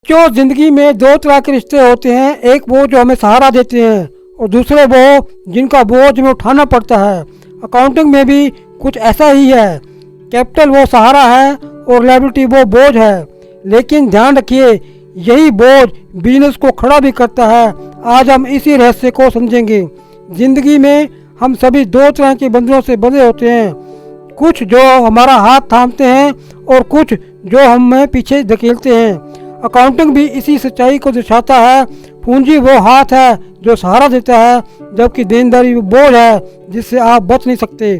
जो जिंदगी में दो तरह के रिश्ते होते हैं, एक वो जो हमें सहारा देते हैं और दूसरे वो जिनका बोझ हमें उठाना पड़ता है। अकाउंटिंग में भी कुछ ऐसा ही है। कैपिटल वो सहारा है और लायबिलिटी वो बोझ है। लेकिन ध्यान रखिए, यही बोझ बिजनेस को खड़ा भी करता है। आज हम इसी रहस्य को समझेंगे। जिंदगी में हम सभी दो तरह के बंधनों से बंधे होते हैं, कुछ जो हमारा हाथ थामते हैं और कुछ जो हमें पीछे धकेलते हैं। अकाउंटिंग भी इसी सच्चाई को दर्शाता है। पूंजी वो हाथ है जो सहारा देता है, जबकि देनदारी वो बोझ है जिससे आप बच नहीं सकते।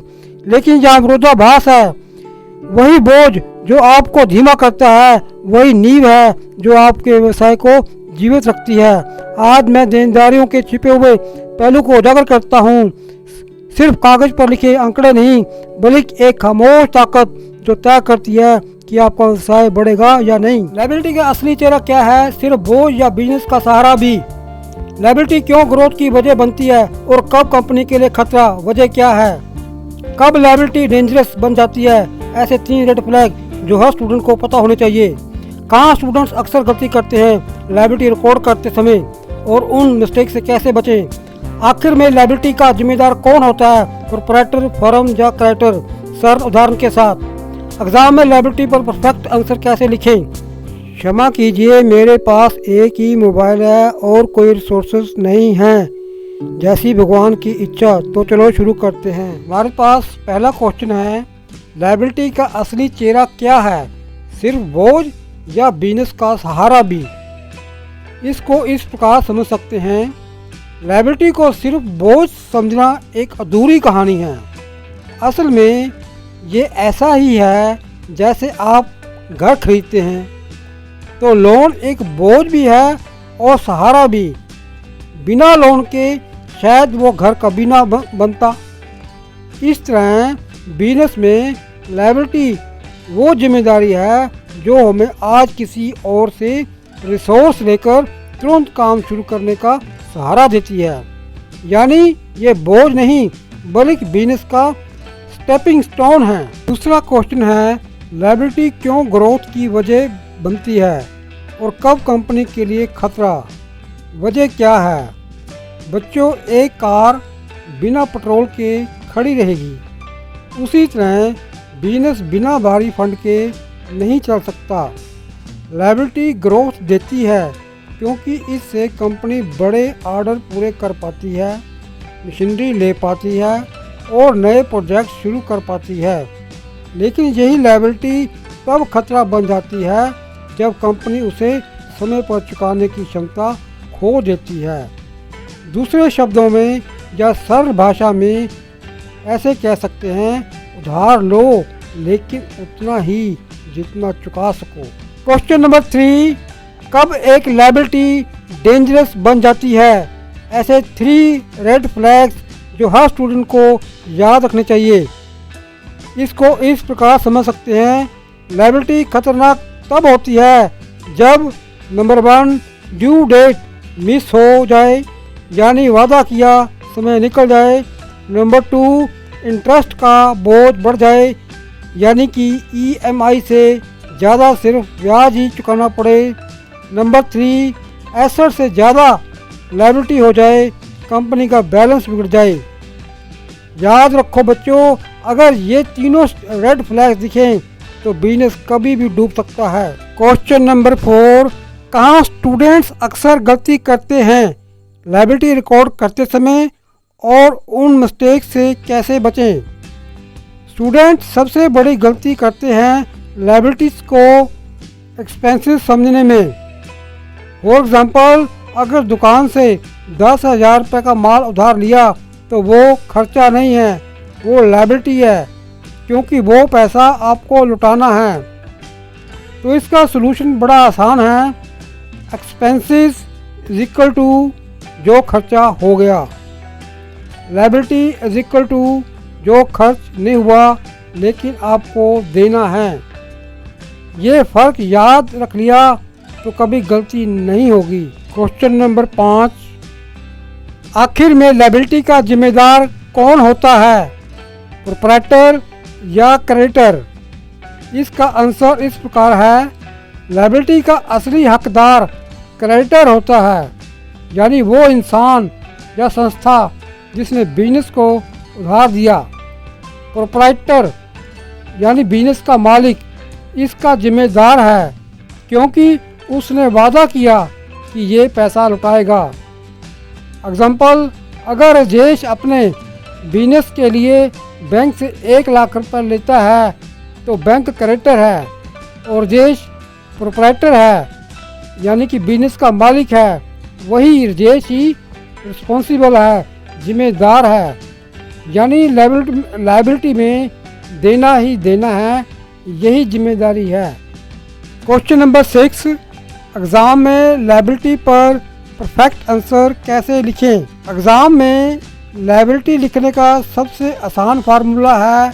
लेकिन जहाँ विरोधाभास है, वही बोझ जो आपको धीमा करता है, वही नींव है जो आपके व्यवसाय को जीवित रखती है। आज मैं देनदारियों के छिपे हुए पहलू को उजागर करता हूँ। सिर्फ कागज पर लिखे आंकड़े नहीं, बल्कि एक खामोश ताकत जो तय करती है कि आपका व्यवसाय बढ़ेगा या नहीं। लायबिलिटी का असली चेहरा क्या है? सिर्फ बोझ या बिजनेस का सहारा भी? लायबिलिटी क्यों ग्रोथ की वजह बनती है और कब कंपनी के लिए खतरा? वजह क्या है? कब लायबिलिटी डेंजरस बन जाती है? ऐसे 3 रेड फ्लैग जो हर स्टूडेंट को पता होने चाहिए। कहाँ स्टूडेंट्स अक्सर गलती करते हैं लायबिलिटी रिकॉर्ड करते समय और उन मिस्टेक से कैसे बचें? आखिर में लायबिलिटी का जिम्मेदार कौन होता है? प्रोप्राइटर, फर्म या क्रेडिटर? सर, उदाहरण के साथ एग्जाम में लायबिलिटी पर परफेक्ट आंसर कैसे लिखें? क्षमा कीजिए, मेरे पास एक ही मोबाइल है और कोई रिसोर्सेज नहीं हैं। जैसी भगवान की इच्छा। तो चलो शुरू करते हैं। हमारे पास पहला क्वेश्चन है, लायबिलिटी का असली चेहरा क्या है? सिर्फ बोझ या बिजनेस का सहारा भी? इसको इस प्रकार समझ सकते हैं, लायबिलिटी को सिर्फ बोझ समझना एक अधूरी कहानी है। असल में ये ऐसा ही है जैसे आप घर खरीदते हैं तो लोन एक बोझ भी है और सहारा भी। बिना लोन के शायद वो घर कभी ना बनता। इस तरह बिजनेस में लायबिलिटी वो जिम्मेदारी है जो हमें आज किसी और से रिसोर्स लेकर तुरंत काम शुरू करने का सहारा देती है। यानी ये बोझ नहीं बल्कि बिजनेस का स्टेपिंग स्टोन है। दूसरा क्वेश्चन है, लायबिलिटी क्यों ग्रोथ की वजह बनती है और कब कंपनी के लिए खतरा? वजह क्या है? बच्चों, एक कार बिना पेट्रोल के खड़ी रहेगी, उसी तरह बिजनेस बिना भारी फंड के नहीं चल सकता। लायबिलिटी ग्रोथ देती है क्योंकि इससे कंपनी बड़े ऑर्डर पूरे कर पाती है, मशीनरी ले पाती है और नए प्रोजेक्ट शुरू कर पाती है। लेकिन यही लायबिलिटी तब खतरा बन जाती है जब कंपनी उसे समय पर चुकाने की क्षमता खो देती है। दूसरे शब्दों में या सरल भाषा में ऐसे कह सकते हैं, उधार लो लेकिन उतना ही जितना चुका सको। क्वेश्चन नंबर 3, कब एक लायबिलिटी डेंजरस बन जाती है? ऐसे 3 रेड फ्लैग्स जो हर स्टूडेंट को याद रखने चाहिए। इसको इस प्रकार समझ सकते हैं, लायबिलिटी खतरनाक तब होती है जब नंबर 1 ड्यू डेट मिस हो जाए, यानी वादा किया समय निकल जाए। नंबर 2 इंटरेस्ट का बोझ बढ़ जाए, यानी कि EMI से ज़्यादा सिर्फ ब्याज ही चुकाना पड़े। नंबर 3 एसेट से ज़्यादा लायबिलिटी हो जाए, कंपनी का बैलेंस बिगड़ जाए। याद रखो बच्चों, अगर ये तीनों रेड फ्लैग दिखें तो बिजनेस कभी भी डूब सकता है। क्वेश्चन नंबर 4, कहाँ स्टूडेंट्स अक्सर गलती करते हैं लायबिलिटी रिकॉर्ड करते समय और उन मिस्टेक से कैसे बचें? स्टूडेंट सबसे बड़ी गलती करते हैं लायबिलिटीज को एक्सपेंसेस समझने में। फॉर एग्जांपल, अगर दुकान से 10,000 रुपये का माल उधार लिया तो वो खर्चा नहीं है, वो लायबिलिटी है, क्योंकि वो पैसा आपको लौटाना है। तो इसका सलूशन बड़ा आसान है, एक्सपेंसेस इज इक्वल टू जो खर्चा हो गया, लायबिलिटी इज इक्वल टू जो खर्च नहीं हुआ लेकिन आपको देना है। ये फ़र्क याद रख लिया तो कभी गलती नहीं होगी। क्वेश्चन नंबर 5, आखिर में लायबिलिटी का जिम्मेदार कौन होता है? प्रोप्राइटर या क्रेडिटर? इसका आंसर इस प्रकार है, लायबिलिटी का असली हकदार क्रेडिटर होता है, यानी वो इंसान या संस्था जिसने बिजनेस को उधार दिया। प्रोप्राइटर यानी बिजनेस का मालिक इसका जिम्मेदार है, क्योंकि उसने वादा किया कि ये पैसा लौटाएगा। एग्जाम्पल, अगर राजेश अपने बिजनेस के लिए बैंक से 1 लाख रुपए लेता है तो बैंक क्रेडिटर है और राजेश प्रोप्राइटर है, यानी कि बिजनेस का मालिक है। वही राजेश ही रिस्पॉन्सिबल है, जिम्मेदार है, यानी लायबिलिटी में देना ही देना है, यही जिम्मेदारी है। क्वेश्चन नंबर 6, एग्ज़ाम में लायबिलिटी पर परफेक्ट आंसर कैसे लिखें? एग्ज़ाम में लायबिलिटी लिखने का सबसे आसान फार्मूला है,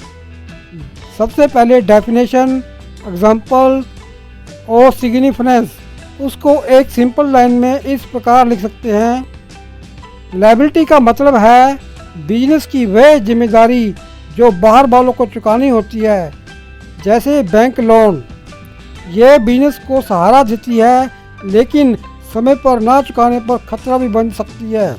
सबसे पहले डेफिनेशन, एग्जाम्पल और सिग्निफिकेंस। उसको एक सिंपल लाइन में इस प्रकार लिख सकते हैं, लायबिलिटी का मतलब है बिजनेस की वह जिम्मेदारी जो बाहर वालों को चुकानी होती है, जैसे बैंक लोन। यह बिजनेस को सहारा देती है, लेकिन समय पर ना चुकाने पर खतरा भी बन सकती है।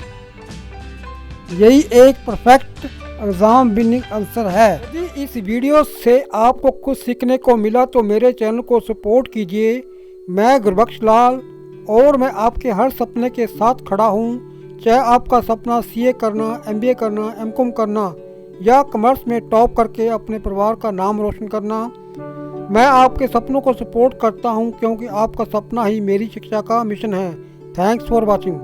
यही एक परफेक्ट एग्ज़ाम विनिंग आंसर है। यदि इस वीडियो से आपको कुछ सीखने को मिला तो मेरे चैनल को सपोर्ट कीजिए। मैं गुरबख्श लाल और मैं आपके हर सपने के साथ खड़ा हूँ। चाहे आपका सपना सीए करना, एमबीए करना, एमकॉम करना या कॉमर्स में टॉप करके अपने परिवार का नाम रोशन करना, मैं आपके सपनों को सपोर्ट करता हूँ, क्योंकि आपका सपना ही मेरी शिक्षा का मिशन है। Thanks for watching.